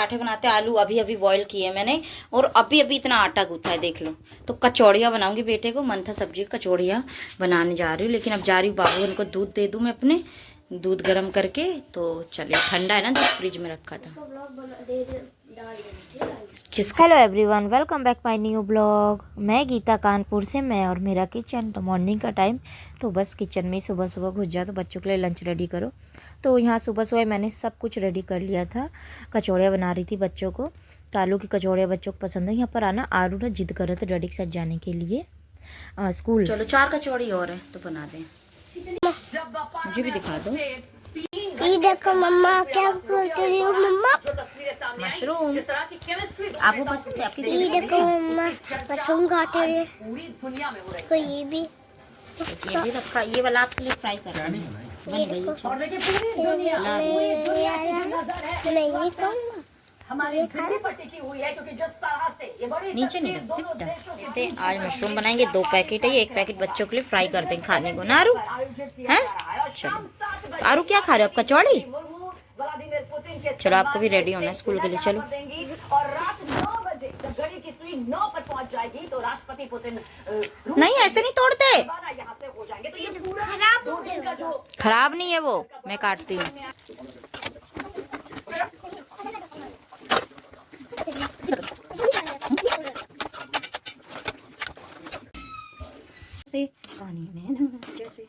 पराठे बनाते, आलू अभी अभी बॉईल किए मैंने और अभी अभी इतना आटा गूंथा है देख लो। तो कचौड़ियाँ बनाऊंगी, बेटे को मन था सब्जी कचौड़ियाँ बनाने जा रही हूँ, लेकिन अब जा रही हूँ बाबू उनको दूध दे दूँ मैं अपने, दूध गर्म करके। तो चलिए, ठंडा है ना, दूध फ्रिज में रखा था। Hello everyone, welcome back my new blog. मैं गीता कानपुर से, मैं और मेरा किचन। तो मॉर्निंग का टाइम, तो बस किचन में सुबह सुबह घुस जाओ तो बच्चों के लिए लंच रेडी करो। तो यहाँ सुबह सुबह मैंने सब कुछ रेडी कर लिया था। कचौड़ियाँ बना रही थी बच्चों को, तो आलू की कचौड़ियाँ बच्चों को पसंद है। यहाँ पर आना आरू ने जिद कर रहे थे डैडी के साथ जाने के लिए स्कूल। चलो 4 कचौड़ी और है तो बना दें। मुझे भी दिखा दो। ये देखो मम्मा क्या कर रही हो मम्मा। मशरूम आपको पसंद है? आपकी ये देखो मम्मा मशरूम काट रही है। तो ये भी रखा, ये वाला आपके लिए फ्राई कर रही हूँ। ये देखो मैं ये कहूँगा नीचे नहीं रखते। आज मशरूम बनाएंगे, 2 पैकेट है, एक पैकेट बच्चों के लिए फ्राई कर देंगे खाने को ना आरू हैं। चलो आरू क्या खा रहे हो आप? कचौड़ी। चलो आपको भी रेडी होना है स्कूल के लिए। चलो नहीं, ऐसे नहीं तोड़ते, खराब नहीं है वो, मैं काटती हूँ। पानी में जैसे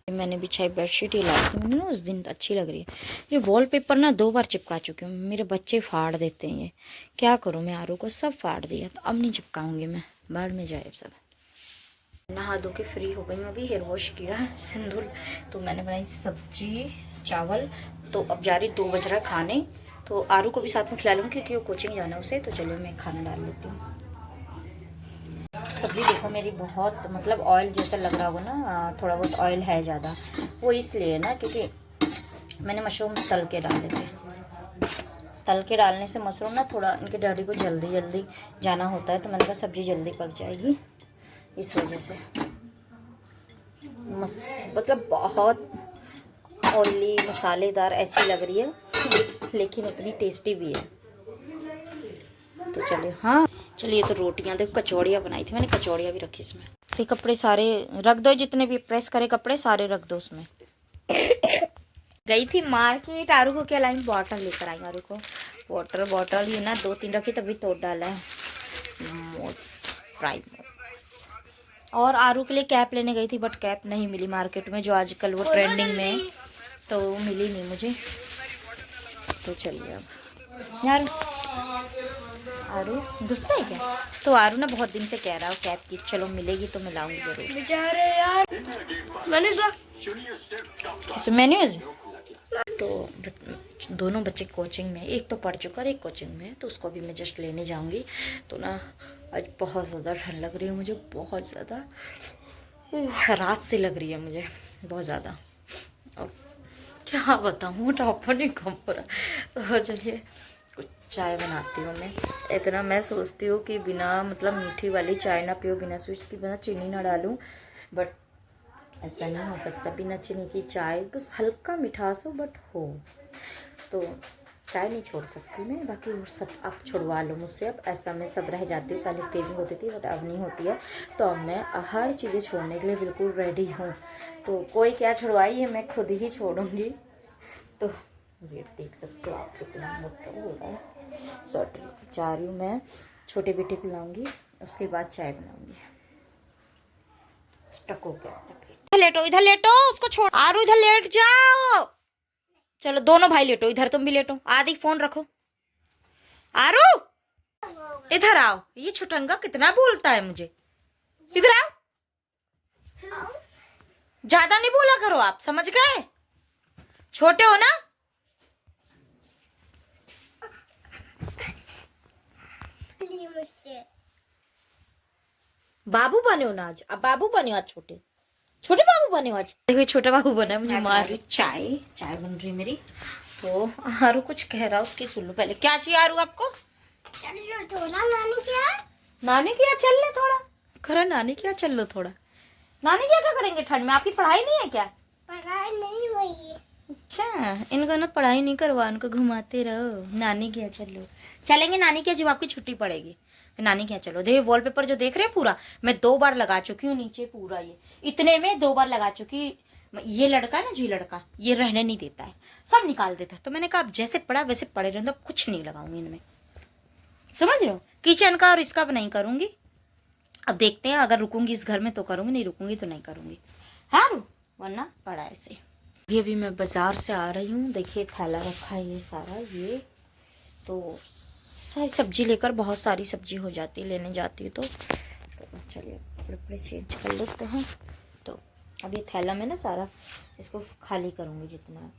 मैंने बिछाई बेडशीट, ही लाई थी मैंने ना उस दिन, अच्छी लग रही है। ये वॉलपेपर ना 2 बार चिपका चुकी हूँ, मेरे बच्चे फाड़ देते हैं। ये क्या करूँ मैं? आरू को सब फाड़ दिया, तो अब नहीं चिपकाऊंगी मैं, बाहर में जाए सब। नहा धो के फ्री हो गई हूँ, अभी हेयर वॉश किया सिंदूर। तो मैंने बनाई सब्जी चावल, तो अब जा रही 2 बज रहा खाने। तो आरू को भी साथ में खिला लूँगी क्योंकि वो कोचिंग जाना है उसे। तो चलो मैं खाना डाल लेती हूँ। सब्जी देखो मेरी बहुत, मतलब ऑयल जैसा लग रहा होगा ना, थोड़ा बहुत ऑयल है ज़्यादा, वो इसलिए ना क्योंकि मैंने मशरूम तल के डाले थे। तल के डालने से मशरूम ना थोड़ा, इनके डैडी को जल्दी जल्दी जाना होता है, तो मैंने कहा सब्ज़ी जल्दी पक जाएगी, इस वजह से। मतलब बहुत ऑयली मसालेदार ऐसी लग रही है, लेकिन इतनी टेस्टी भी है। तो चलिए, हाँ चलिए। तो रोटियां देखो, कचौड़ियाँ बनाई थी मैंने, कचौड़ियाँ भी रखी इसमें। तो कपड़े सारे रख दो, जितने भी प्रेस करे कपड़े सारे रख दो उसमें। गई थी मार्केट, आरू को क्या लाई? बॉटल लेकर आई आरू को, वाटर बॉटल ही ना 2-3 रखी, तभी तोड़ डाला है। फ्राई और आरू के लिए कैप लेने गई थी, बट कैप नहीं मिली मार्केट में, जो आजकल वो ट्रेंडिंग में है, तो मिली नहीं मुझे। तो चलिए अब यार, आरू गुस्सा है क्या? तो आरू ना बहुत दिन से कह रहा है कैप की, चलो मिलेगी तो मैं लाऊंगी जरूर। बेचारे यार मेन्यूज। तो दोनों बच्चे कोचिंग में, एक तो पढ़ चुका और एक कोचिंग में है, तो उसको भी मैं जस्ट लेने जाऊंगी। तो ना आज बहुत ज़्यादा ठंड लग रही है मुझे, बहुत ज़्यादा, रात से लग रही है मुझे बहुत ज़्यादा, और क्या बताऊँ टॉपर नहीं कम हो रहा। तो चलिए कुछ चाय बनाती हूँ मैं। इतना मैं सोचती हूँ कि बिना मतलब मीठी वाली चाय ना पियो, बिना स्वीट्स की, बिना चीनी ना डालूँ, बट ऐसा नहीं हो सकता। बिना चीनी की चाय, बस हल्का मिठास हो बट हो, तो चाय नहीं छोड़ सकती मैं। बाकी वो सब आप छुड़वा लो मुझसे, अब ऐसा मैं सब रह जाती हूँ। पहले क्रेविंग होती थी बट अब नहीं होती है, तो अब मैं हर चीज़ें छोड़ने के लिए बिल्कुल रेडी हूँ। तो कोई क्या छुड़वाई है, मैं खुद ही छोड़ूंगी। तो वेट देख सकते हो आप कितना मोटा हो रहा है। सॉरी, जा रही हूँ मैं, छोटे बेटे को लाऊंगी, उसके बाद चाय बनाऊंगी। स्टक हो गया। इधर लेटो, इधर लेटो, उसको छोड़। आरू इधर लेट जाओ। चलो दोनों भाई लेटो, इधर तुम भी लेटो। आदि फोन रखो। आरू इधर आओ, ये छुटंगा कितना बोलता है मुझे। इधर आओ, ज्यादा नहीं बोला करो आप, समझ गए? छोटे हो ना। बाबू बने हो ना आज, अब बाबू बने हो आज, छोटे छोटे बाबू बने हो आज। देखो छोटा बाबू बना है, मुझे मार रही। चाय बन रही मेरी। तो आरू कुछ कह रहा, उसकी सुन लो पहले। क्या चाहिए आरू आपको? नानी क्या चल ले थोड़ा, खरा नानी क्या चल लो थोड़ा। नानी क्या करेंगे ठंड में? आपकी पढ़ाई नहीं है क्या? पढ़ाई नहीं हुई है। अच्छा, इनको ना पढ़ाई नहीं करवा, इनको घुमाते रहो। नानी के यहाँ चलो, चलेंगे नानी के यहाँ जब आपकी छुट्टी पड़ेगी तो नानी के यहाँ चलो। देखिए वॉलपेपर जो देख रहे हैं पूरा मैं 2 बार लगा चुकी हूँ नीचे, पूरा ये इतने में 2 बार लगा चुकी। ये लड़का ना, जी लड़का, ये रहने नहीं देता है, सब निकाल देता है। तो मैंने कहा अब जैसे पड़ा वैसे पड़े रहने, अब कुछ नहीं लगाऊंगी इनमें, समझ रहे हो। किचन का और इसका नहीं करूंगी। अब देखते हैं, अगर रुकूंगी इस घर में तो करूंगी, नहीं रुकूंगी तो नहीं करूंगी। हाँ वरना पड़ा ऐसे। अभी मैं बाजार से आ रही हूँ। देखिए थैला रखा है ये सारा, ये तो सारी सब्जी लेकर, बहुत सारी सब्जी हो जाती है लेने जाती है तो चलिए कपड़े चेंज कर लेते हैं। तो अब ये थैला में ना सारा इसको खाली करूँगी जितना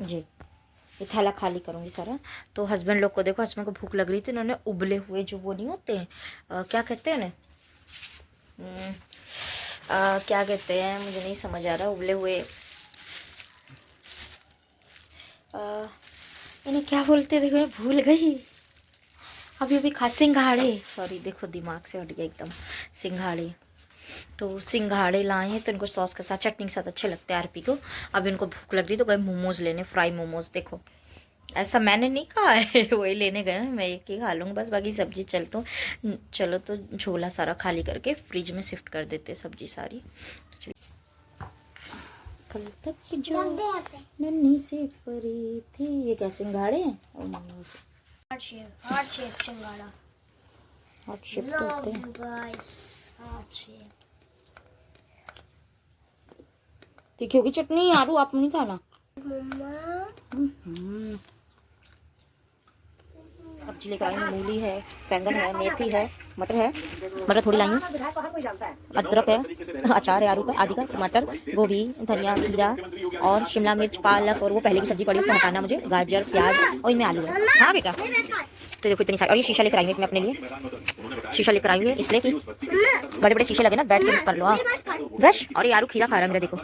जी, ये थैला खाली करूँगी सारा। तो हस्बैंड लोग को देखो, हस्बैंड को भूख लग रही थी, इन्होंने उबले हुए जो वो नहीं होते हैं, क्या कहते हैं उन्हें, क्या कहते हैं मुझे नहीं समझ आ रहा, उबले हुए इन्हें क्या बोलते, देखो मैं भूल गई अभी खा, सिंघाड़े, सॉरी देखो दिमाग से हट गया एकदम, सिंघाड़े। तो सिंघाड़े लाए हैं, तो इनको सॉस के साथ, चटनी के साथ अच्छे लगते हैं आरपी को। अब इनको भूख लग रही तो गए मोमोज लेने, फ्राई मोमोज। देखो ऐसा मैंने नहीं कहा है वही लेने गए हैं, मैं एक ही खा लूँगी बस, बाकी सब्जी चलो तो झोला सारा खाली करके फ्रिज में शिफ्ट कर देते सब्जी सारी। कल तक जो नन्ही से परी थी, ये क्या सिंघाड़े हैं और मोमोज, हार्ट शेप सिंघाड़ा, हार्ट शेप होते हैं। तीखी होगी चटनी, आरू आप नहीं खाना। सब्जी लेकर आई हूँ, मूली है, बैंगन है, मेथी है, मटर है, मटर थोड़ी लाई हूँ, अदरक है, अचार है आलू का, आदि का, टमाटर, गोभी, धनिया, खीरा और शिमला मिर्च, पालक, और वो पहले की सब्जी पड़ी उसको हटाना मुझे, गाजर, प्याज और इनमें आलू है। हाँ बेटा, तो देखो इतनी सारी। और ये शीशा लेकर आई हूँ मैं अपने लिए, शीशा लेकर आई हूँ इसलिए कि बड़े बड़े शीशे लगे ना, बैठ के कर लो। हाँ ब्रश, और ये आरू खीरा खा रहा है मेरा, देखो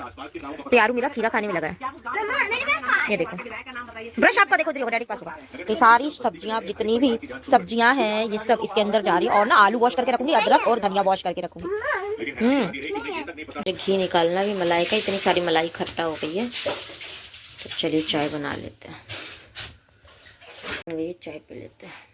तो आरू मेरा खीरा खाने में लगा है, ये देखो ब्रश आपका, देखो देखो डैडी के पास होगा। तो सारी सब्जियां, जितनी भी सब्जियां हैं ये सब इसके अंदर जा रही है। और ना आलू वॉश करके रखूंगी, अदरक और धनिया वॉश करके रखूंगी। घी निकालना भी मलाई का, इतनी सारी मलाई इकट्ठा हो गई है। तो चलिए चाय बना लेते हैं, ये चाय पी लेते हैं।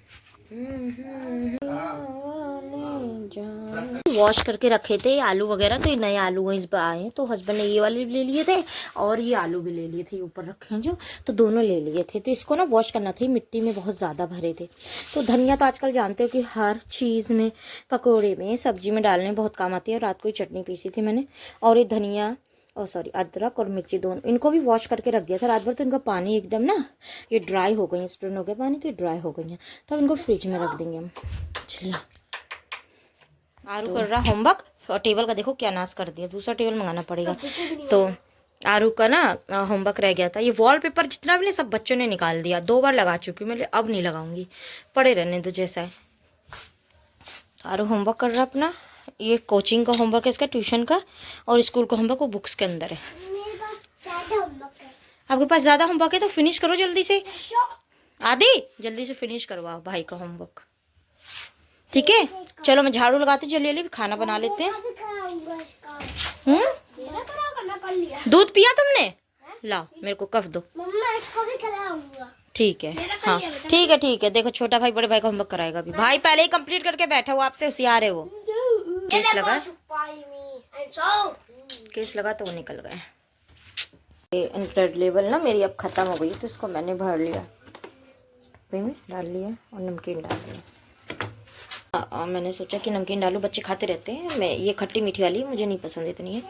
वॉश करके रखे थे आलू वगैरह, तो ये नए आलू इस बार आए हैं, तो हस्बैंड ने ये वाले भी ले लिए थे और ये आलू भी ले लिए थे, ऊपर रखे हैं जो, तो दोनों ले लिए थे। तो इसको ना वॉश करना था, मिट्टी में बहुत ज़्यादा भरे थे। तो धनिया तो आजकल जानते हो कि हर चीज़ में, पकौड़े में, सब्जी में डालने में बहुत काम आती है। रात को ही चटनी पीसी थी मैंने, और ये धनिया अदरक और मिर्ची दोनों, इनको भी वॉश करके रख दिया था रात भर। तो इनका पानी एकदम ना ये ड्राई हो गई है, स्प्रेन हो गया पानी, तो ये ड्राई हो गई है। तो अब इनको फ्रिज में रख देंगे हम। चलिए आरू कर रहा होमवर्क, और टेबल का देखो क्या नाश कर दिया, दूसरा टेबल मंगाना पड़ेगा। तो आरू का ना होमवर्क रह गया था। ये वॉलपेपर जितना भी सब बच्चों ने निकाल दिया, 2 बार लगा चुकी हूँ मैं, अब नहीं लगाऊंगी, पड़े रहने दो जैसा है। आरू होमवर्क कर रहा अपना, ये कोचिंग का होमवर्क है इसका, ट्यूशन का, और स्कूल का होमवर्क वो बुक्स के अंदर है। आपके पास ज़्यादा होमवर्क है तो फिनिश करो जल्दी से, आदि जल्दी से फिनिश करवाओ भाई का होमवर्क, ठीक है। चलो मैं झाड़ू लगाती हूँ, जल्दी जल्दी खाना बना लेते हैं। दूध पिया तुमने, लाओ मेरे को कफ दो, ठीक है। हाँ ठीक है। देखो छोटा भाई बड़े भाई का होमवर्क कराएगा अभी, भाई पहले ही कंप्लीट करके बैठा हुआ, आपसे होशियार है वो। केस लगा तो वो निकल गए। ये रेड लेबल ना मेरी अब ख़त्म हो गई, तो इसको मैंने भर लिया, में डाल लिया और नमकीन डाल लिया। मैंने सोचा कि नमकीन डालूं, बच्चे खाते रहते हैं। मैं ये खट्टी मीठी वाली मुझे नहीं पसंद इतनी है।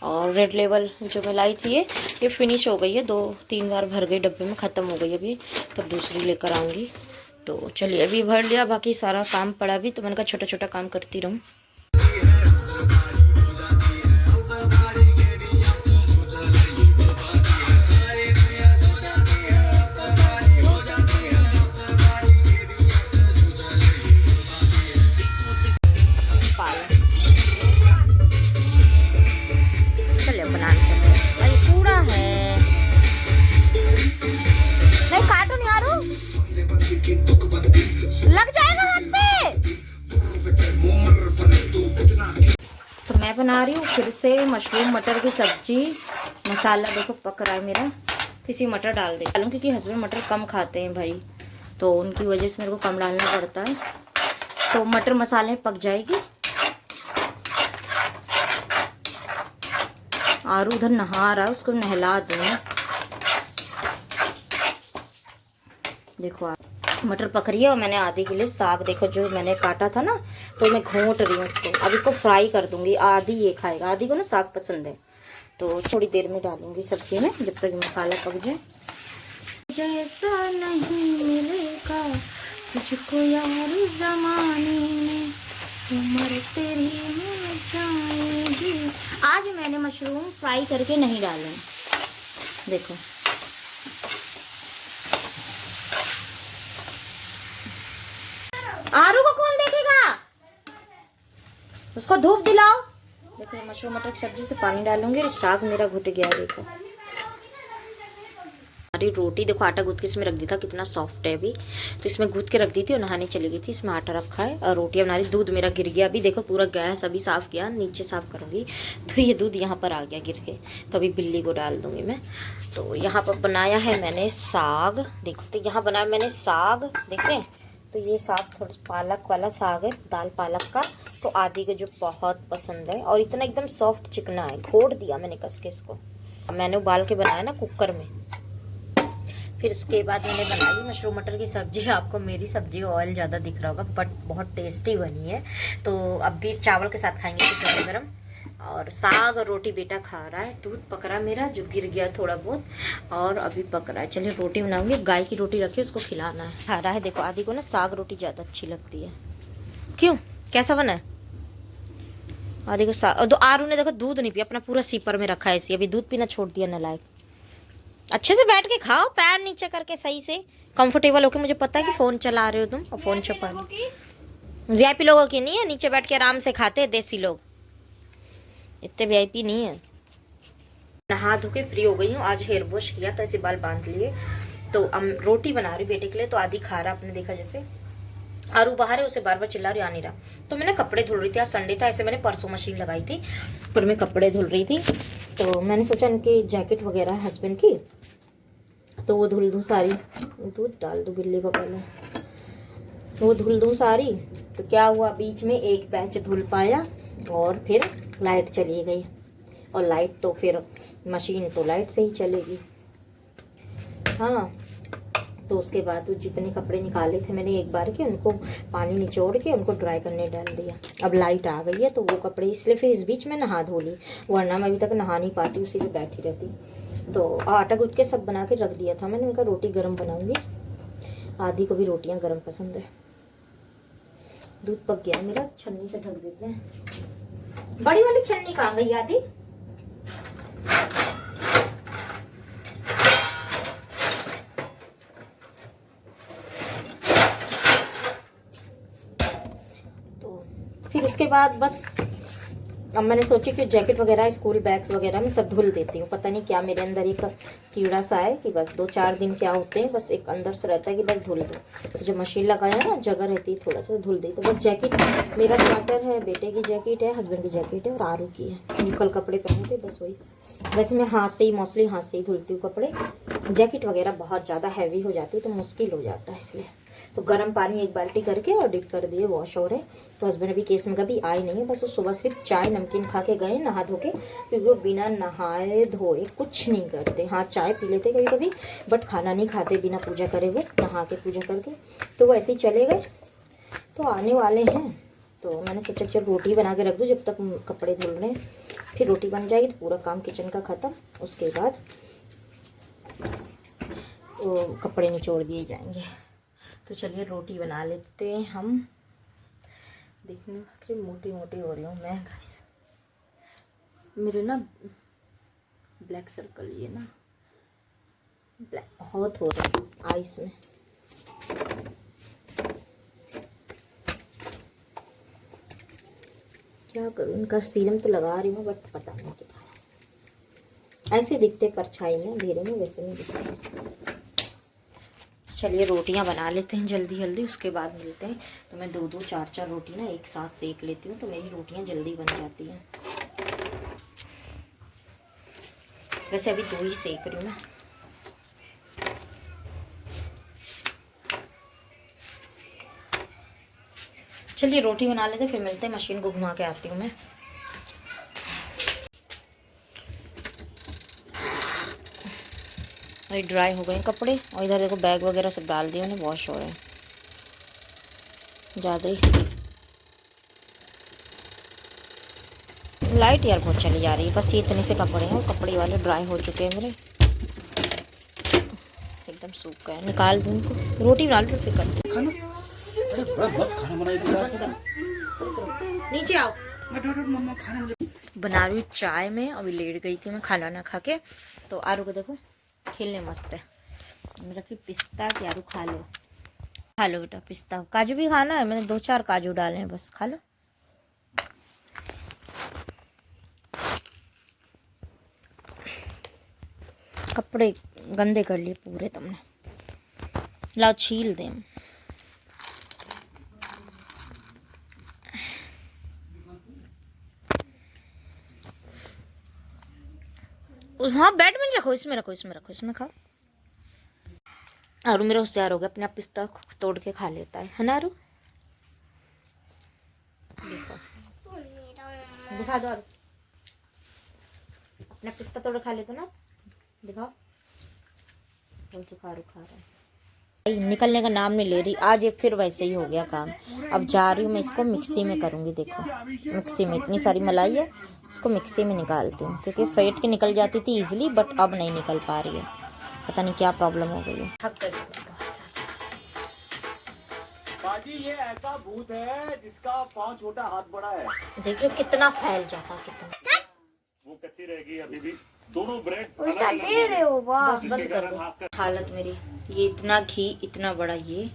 और रेड लेबल जो मैं लाई थी ये फिनिश हो गई है, 2-3 बार भर गई डब्बे में, ख़त्म हो गई अभी, तब दूसरी लेकर आऊँगी। तो चलिए अभी भर लिया, बाकी सारा काम पड़ा भी, तो मैंने कहा छोटा छोटा काम करती रहूँ। लग जाएगा हाथ पे। मैं बना रही हूँ फिर से मशरूम मटर की सब्जी। मसाला देखो पक रहा है मेरा, तो इसी मटर डाल देती हूँ क्योंकि हस्बैंड मटर कम खाते हैं भाई, तो उनकी वजह से मेरे को कम डालना पड़ता है। तो मटर मसाले में पक जाएगी। आरू उधर नहा रहा है, उसको नहला दूँ। देखो आप मटर पक रही है और मैंने आधी के लिए साग देखो जो मैंने काटा था ना, तो मैं घोंट रही हूँ इसको। अब इसको फ्राई कर दूंगी, आधी ये खाएगा, आधी को ना साग पसंद है, तो थोड़ी देर में डालूंगी सब्जी में जब तक मसाला पक जाए। जैसा नहीं मिलेगा तुझको यार जमाने में, उम्र तेरी मिल जाएगी। आज मैंने मशरूम फ्राई करके नहीं डाले, देखो आरू को कौन देखेगा, उसको धूप दिलाओ। देखो मशरूम मटर की सब्जी से पानी डालूंगी और साग मेरा घुट गया। देखो हमारी रोटी देखो, आटा गूंथ के इसमें रख दिया था, कितना सॉफ्ट है अभी, तो इसमें गूंथ के रख दी थी और नहाने चली गई थी। इसमें आटा रखा है और रोटियां बना रही। दूध मेरा गिर गया अभी, देखो पूरा गैस अभी साफ किया, नीचे साफ करूंगी तो ये दूध यहाँ पर आ गया गिर के, तो अभी बिल्ली को डाल दूंगी मैं। तो यहाँ पर बनाया है मैंने साग, देखो तो यहाँ बनाया मैंने साग, देख रहे हैं, तो ये साग थोड़ा पालक वाला साग है, दाल पालक का। तो आदि को जो बहुत पसंद है और इतना एकदम सॉफ्ट चिकना है, घोट दिया मैंने कस के इसको। मैंने उबाल के बनाया ना कुकर में। फिर उसके बाद मैंने बनाई मशरूम मटर की सब्जी। आपको मेरी सब्जी ऑयल ज़्यादा दिख रहा होगा बट बहुत टेस्टी बनी है। तो अब भी चावल के साथ खाएंगे गरम गरम, और साग और रोटी बेटा खा रहा है। दूध पक रहा है मेरा, जो गिर गया थोड़ा बहुत, और अभी पक रहा है। चलिए रोटी बनाऊंगी, गाय की रोटी रखी उसको खिलाना है। खा रहा है देखो, आदि को ना साग रोटी ज़्यादा अच्छी लगती है। क्यों, कैसा बना है? आदि को साग, तो आरू ने देखो दूध नहीं पिया, अपना पूरा सीपर में रखा है इसी, अभी दूध पीना छोड़ दिया नालायक। अच्छे से बैठ के खाओ, पैर नीचे करके सही से कंफर्टेबल होके। मुझे पता है कि फोन चला रहे हो तुम और फोन छुपा रहे हो। वीआईपी लोगों की नहीं है, नीचे बैठ के आराम से खाते हैं देसी लोग, इतने वीआईपी नहीं है। नहा धो के फ्री हो गई हूँ, आज हेयर वॉश किया तो ऐसे बाल बांध लिए। तो हम रोटी बना रही बेटे के लिए, तो आदि खा रहा, आपने देखा जैसे। आरू बाहर है, उसे बार बार चिल्ला रही, आ नहीं रहा। तो मैंने कपड़े धुल रही थी, आज संडे था, ऐसे मैंने परसों मशीन लगाई थी, पर मैं कपड़े धुल रही थी। तो मैंने सोचा इनकी जैकेट वगैरह है हस्बैंड की, तो वो धुल दूँ सारी। दूध डाल दूँ बिल्ली को पहले, तो वो धुल दूँ सारी। तो क्या हुआ, बीच में एक बैच धुल पाया और फिर लाइट चली गई। और लाइट तो फिर मशीन तो लाइट से ही चलेगी। हाँ, तो उसके बाद जितने कपड़े निकाले थे मैंने एक बार के, उनको पानी निचोड़ के उनको ड्राई करने डाल दिया। अब लाइट आ गई है तो वो कपड़े, इसलिए फिर इस बीच में नहा धो ली, वरना मैं अभी तक नहा नहीं पाती, उसी पे बैठी रहती। तो आटा गूंथ के सब बना के रख दिया था मैंने, उनका रोटी गर्म बनाऊंगी। आदि को भी रोटियां गर्म पसंद है। दूध पक गया मेरा, छन्नी से ढक देते हैं। बड़ी वाली छन्नी कहाँ गई आदि? तो फिर उसके बाद बस अब मैंने सोची कि जैकेट वगैरह, स्कूल बैग्स वगैरह में सब धुल देती हूँ। पता नहीं क्या मेरे अंदर एक कीड़ा सा है कि बस 2-4 दिन क्या होते हैं, बस एक अंदर से रहता है कि बस धुल दो। तो जब मशीन लगाया ना, जगह रहती है थोड़ा सा, धुल दी। तो बस जैकेट मेरा स्वेटर है, बेटे की जैकेट है, हस्बैंड की जैकेट है और आरू की है। जो कल कपड़े पहने थे बस वही। वैसे मैं हाथ से ही, मोस्टली हाथ से ही धुलती हूँ कपड़े। जैकेट वगैरह बहुत ज़्यादा हैवी हो जाती है तो मुश्किल हो जाता है, इसलिए। तो गर्म पानी 1 बाल्टी करके और डिप कर दिए, वॉश हो रहे। तो हस्बैंड अभी केस में कभी आए नहीं है, बस वो सुबह सिर्फ चाय नमकीन खा के गए नहा धो के, क्योंकि वो बिना नहाए धोए कुछ नहीं करते। हाँ, चाय पी लेते कभी कभी, बट खाना नहीं खाते बिना पूजा करे, वो नहा के पूजा करके। तो वो ऐसे ही चले गए, तो आने वाले हैं। तो मैंने सोचा चल रोटी बना के रख दूँ जब तक कपड़े धुल रहे हैं, फिर रोटी बन जाएगी तो पूरा काम किचन का ख़त्म। उसके बाद वो कपड़े निचोड़ दिए जाएंगे। तो चलिए रोटी बना लेते हैं हम। देखने में मोटी मोटी हो रही हूँ मैं गाइस, मेरे ना ब्लैक सर्कल, ये ना ब्लैक बहुत हो रहा है आईज में। क्या करूँ, इनका सीरम तो लगा रही हूँ बट पता नहीं क्या, ऐसे दिखते परछाई में, अंधेरे में वैसे नहीं दिखते। चलिए रोटियां बना लेते हैं जल्दी जल्दी, उसके बाद मिलते हैं। तो मैं 2-2 4-4 रोटी ना एक साथ सेक लेती हूँ, तो मेरी रोटियां जल्दी बन जाती हैं। वैसे अभी 2 ही सेक रही हूँ मैं। चलिए रोटी बना लेते, फिर मिलते हैं। मशीन को घुमा के आती हूँ मैं। और ड्राई हो गए कपड़े, और इधर देखो बैग वगैरह सब डाल दिए उन्हें, वॉश हो रहे हैं ज़्यादा ही। लाइट यार बहुत चली जा रही है। बस ये इतने से कपड़े हैं, और कपड़े वाले ड्राई हो चुके हैं मेरे, एकदम सूख गए। निकाल दूँ उनको, रोटी बना लो फिर करते खाना। अरे बड़ा मस्त खाना बनाई थी आज। नीचे आओ। मम्मा खाना मुझे बना रही हूँ चाय में। अभी लेट गई थी मैं खाना ना खा के, तो आरू को देखो खेलने मस्त है। मेरा कि पिस्ता कि आरू खा लो, खा लो बेटा पिस्ता। काजू भी खाना है, मैंने 2-4 काजू डाले हैं, बस खा लो। कपड़े गंदे कर लिए पूरे तुमने, लाओ छील दे। हाँ बेड में रखो, इसमें रखो, इसमें रखो, इसमें खाओ। आरू मेरा होशियार हो गया, अपने आप पिस्ता तोड़ के खा लेता है ना आरू? देखो दिखा दो आरू, अपना पिस्ता तोड़ खा लेते ना, दिखाओ। बोल चुका आरू खा रहा है, निकलने का नाम नहीं ले रही। आज ये फिर वैसे ही हो गया काम। अब जा रही हूँ मैं इसको मिक्सी में करूँगी। देखो मिक्सी में इतनी सारी मलाई है, इसको मिक्सी में निकालती हूँ, क्योंकि फेंट के निकल जाती थी इजीली, बट अब नहीं निकल पा रही है। पता नहीं क्या प्रॉब्लम हो गई है। थक गई बाजी, ये ऐसा भूत है जिसका पाँव छोटा हाथ बड़ा है। देख रहे हो कितना फैल जाता, कितना। वो कच्ची रहेगी अभी भी। दोनों ब्रेड दे रहे हो बस बंद कर दो। हालत मेरी, ये इतना घी, इतना बड़ा ये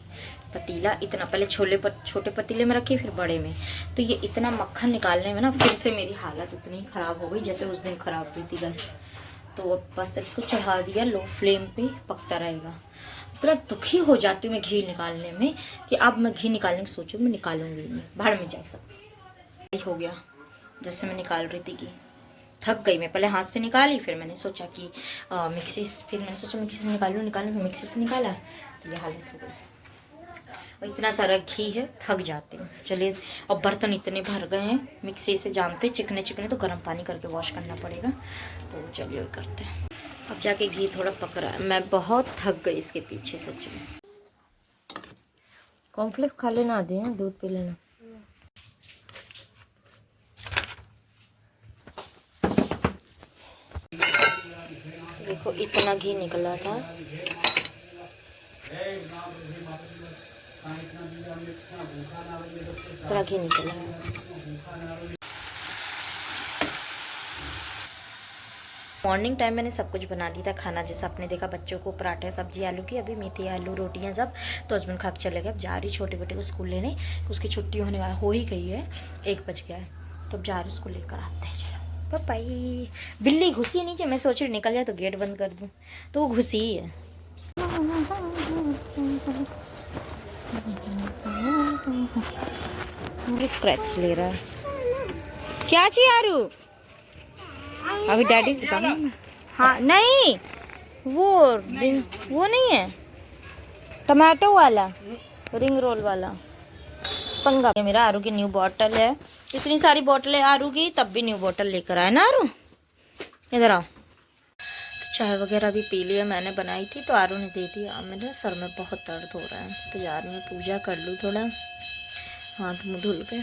पतीला, इतना पहले छोटे पतीले में रखी, फिर बड़े में, तो ये इतना मक्खन निकालने में ना फिर से मेरी हालत उतनी ही ख़राब हो गई जैसे उस दिन ख़राब हुई थी गैस। तो अब बस इसको चढ़ा दिया, लो फ्लेम पे पकता रहेगा। इतना दुखी हो जाती हूँ मैं घी निकालने में कि अब मैं घी निकालने की सोचूँ, मैं निकालूंगी नहीं, भाड़ में जाए सब। हो गया जैसे मैं निकाल रही थी घी, थक गई मैं। पहले हाथ से निकाली, फिर मैंने सोचा कि मिक्सी से निकालूँ, फिर मिक्सी से निकाला, तो ये हालत हो गई। और इतना सारा घी है, थक जाती हूँ। चलिए, और बर्तन इतने भर गए हैं मिक्सी से, जानते चिकने चिकने, तो गर्म पानी करके वॉश करना पड़ेगा। तो चलिए करते हैं। अब जाके घी थोड़ा पक रहा है। मैं बहुत थक गई इसके पीछे सच में। कॉर्नफ्लेक्स खा लेना, आधे हैं, दूध पी लेना। देखो इतना घी निकला था, इतना घी निकला है। मॉर्निंग टाइम मैंने सब कुछ बना दिया था खाना, जैसा आपने देखा। बच्चों को पराठे, सब्जी आलू की, अभी मेथी आलू रोटियां सब, तो हस्बैंड खा के चले गए। अब जा रही छोटे बेटे को स्कूल लेने, उसकी छुट्टी होने वाला हो ही गई है, 1 बज गया है, तो अब जा रही उसको लेकर आते हैं। चलो पापाई। बिल्ली घुसी नीचे, मैं सोच रही निकल जाए तो गेट बंद कर दूं, तो वो घुसी ही है। क्रैक्स ले रहा है, क्या चाहिए आरू? अभी डैडी बताना। हाँ नहीं, वो नहीं है, टमाटो वाला, रिंग रोल वाला पंगा। मेरा आरू की न्यू बॉटल है, इतनी सारी बोतलें आरू की, तब भी न्यू बॉटल लेकर आए ना आरू। इधर आओ। तो चाय वगैरह भी पी लिया, मैंने बनाई थी तो आरू ने दे दिया। मेरे सर में बहुत दर्द हो रहा है, तो जा रही हूँ पूजा कर लूँ थोड़ा, हाथ मुँह धुल के।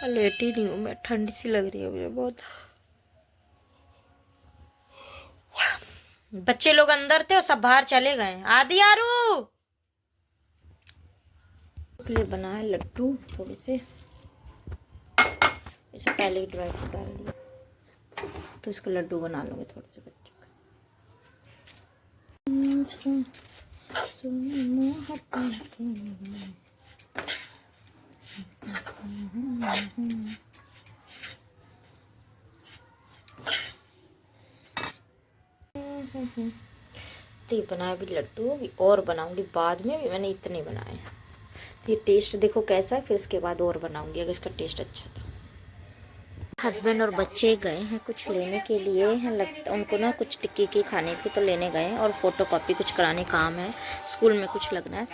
लेट ही नहीं हूँ मैं, ठंडी सी लग रही है मुझे बहुत। बच्चे लोग अंदर थे और सब बाहर चले गए। आदि आरू लिए बनाए लड्डू थोड़े से, इसे पहले ही ड्राई फ्रूट डाल दिया, तो इसको लड्डू बना लूँगी थोड़े से बच्चों का। तो ये बनाए भी लड्डू, भी और बनाऊंगी बाद में भी, मैंने इतने बनाए। तो ये टेस्ट देखो कैसा है, फिर उसके बाद और बनाऊंगी अगर इसका टेस्ट अच्छा था। हस्बैंड और बच्चे गए हैं कुछ लेने के लिए लगता उनको ना कुछ टिक्की की खानी थी तो लेने गए हैं, और फोटो कॉपी कुछ कराने काम है, स्कूल में कुछ लगना है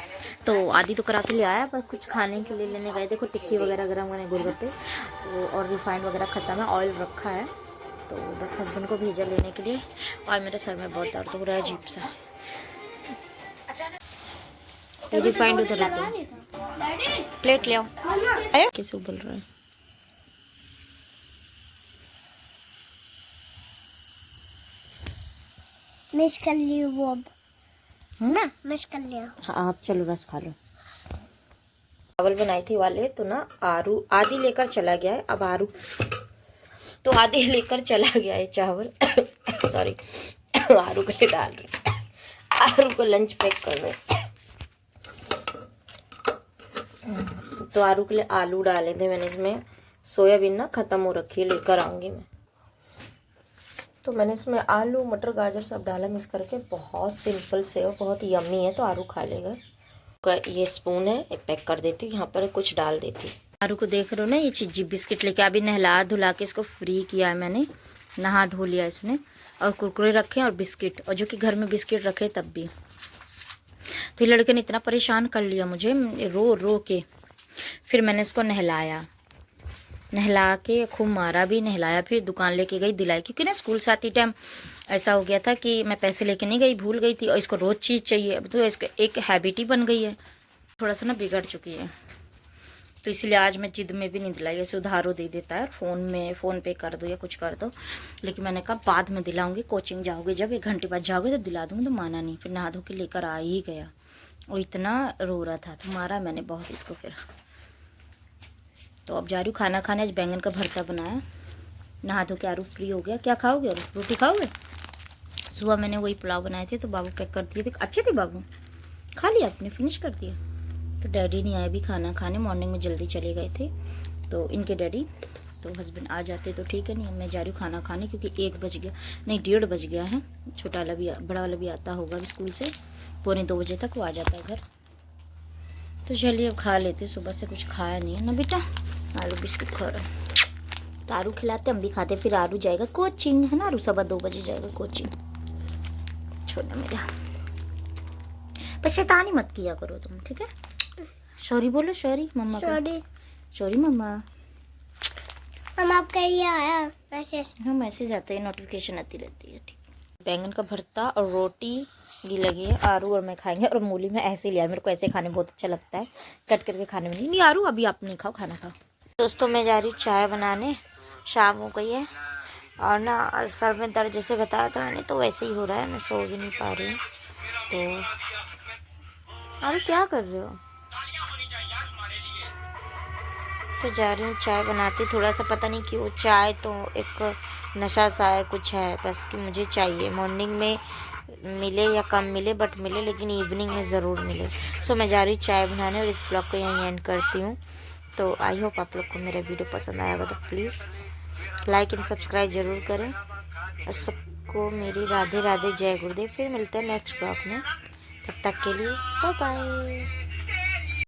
तो आदि तो करा के ले आया, पर कुछ खाने के लिए लेने गए। देखो टिक्की वगैरह गरम करने गोलगप्पे और रिफाइंड वगैरह ख़त्म है, ऑयल रखा है तो बस हस्बैंड को भेजा लेने के लिए। और मेरे सर में बहुत दर्द हो रहा है अजीब सा। रिफाइंड उधर रहता है, प्लेट ले आओ। कैसे बोल रहा है? मिस कर लियो वो अब ना, मिस कर लिया। हाँ आप चलो रस खा लो। चावल बनाई थी वाले तो ना आरू आदि लेकर चला गया है, अब आरू तो आदि लेकर चला गया है चावल सॉरी आरू के लिए डाल रहे, आरू को लंच पैक कर रहे। तो आरू के लिए आलू डाले थे मैंने, इसमें सोयाबीन ना ख़त्म हो रखी है, लेकर आऊँगी मैं। तो मैंने इसमें आलू मटर गाजर सब डाला मिक्स करके, बहुत सिंपल से और बहुत यम्मी है, तो आरू खा लेगा। ये स्पून है, ये पैक कर देती हूँ, यहाँ पर कुछ डाल देती हूँ। आरू को देख रहे हो ना, ये चिज्जी बिस्किट लेके अभी नहला धुला के इसको फ्री किया है मैंने, नहा धो लिया इसने, और कुरकुरे रखे और बिस्किट, और जो कि घर में बिस्किट रखे तब भी। तो ये लड़के ने इतना परेशान कर लिया मुझे रो रो के, फिर मैंने इसको नहलाया, नहला के खूब मारा भी, नहलाया, फिर दुकान लेके गई दिलाई, क्योंकि ना स्कूल से आती टाइम ऐसा हो गया था कि मैं पैसे लेके नहीं गई, भूल गई थी, और इसको रोज़ चीज़ चाहिए। अब तो इसका एक हैबिट ही बन गई है, थोड़ा सा ना बिगड़ चुकी है, तो इसलिए आज मैं जिद में भी नहीं दिलाई। ऐसे उधारो दे देता है, फ़ोन पे कर दो या कुछ कर दो, लेकिन मैंने कहा बाद में दिलाऊंगी, कोचिंग जाओगे जब 1 घंटे बाद जाओगे तो दिला दूँगी, तो माना नहीं, फिर नहा धो के लेकर आ ही गया, और इतना रो रहा था तो मारा मैंने बहुत इसको फिर। तो अब जा रही हूँ खाना खाने, आज बैंगन का भरता बनाया, नहा धो के आरू फ्री हो गया। क्या खाओगे और रोटी खाओगे? सुबह मैंने वही पुलाव बनाए थे तो बाबू पैक कर दिए थे, अच्छे थे बाबू, खा लिया आपने, फिनिश कर दिया। तो डैडी नहीं आए भी खाना खाने, मॉर्निंग में जल्दी चले गए थे तो इनके डैडी, तो हस्बैंड आ जाते तो ठीक है, नहीं मैं जा रही हूँ खाना खाने, क्योंकि 1 बज गया, नहीं 1:30 बज गया है। छोटा वाला भी बड़ा वाला भी आता होगा अभी स्कूल से, 1:45 बजे तक वो आ जाता है घर। तो चलिए अब खा लेते, सुबह से कुछ खाया नहीं है ना बेटा, आलू बिस्कुट खा रहा, तो आरू खिलाते हम भी खाते, फिर आरू जाएगा कोचिंग, है ना आरू 2:15 बजे जाएगा कोचिंग। छोड़ना मेरा, पर शैतानी मत किया करो तुम, ठीक है? सॉरी बोलो, सॉरी मम्मा को, सॉरी मम्मा। हम आपका ये आया मैसेज, हाँ मैसेज आते हैं, नोटिफिकेशन आती रहती है, ठीक। बैंगन का भरता और रोटी भी लगी है, आरू और मैं खाएंगे, और मूली में ऐसे लिया, मेरे को ऐसे खाने बहुत अच्छा लगता है, कट करके खाने में। नहीं आरू अभी आप नहीं खाओ, खाना खाओ। दोस्तों मैं जा रही हूँ चाय बनाने, शाम हो गई है, और ना सर में दर्द जैसे बताया था मैंने, तो वैसे ही हो रहा है, मैं सो भी नहीं पा रही हूँ। तो आरू क्या कर रहे हो? तो जा रही हूँ चाय बनाती, थोड़ा सा पता नहीं क्यों चाय तो एक नशा सा है, कुछ है बस कि मुझे चाहिए, मॉर्निंग में मिले या कम मिले बट मिले, लेकिन इवनिंग में ज़रूर मिले। सो मैं जा रही हूँ चाय बनाने, और इस ब्लॉग को यहीं एंड करती हूँ। तो आई होप आप लोग को मेरा वीडियो पसंद आएगा, तो प्लीज़ लाइक एंड सब्सक्राइब ज़रूर करें, और सबको मेरी राधे राधे, जय गुरुदेव। फिर मिलते हैं नेक्स्ट ब्लॉग में, तब तक के लिए बाय बाय।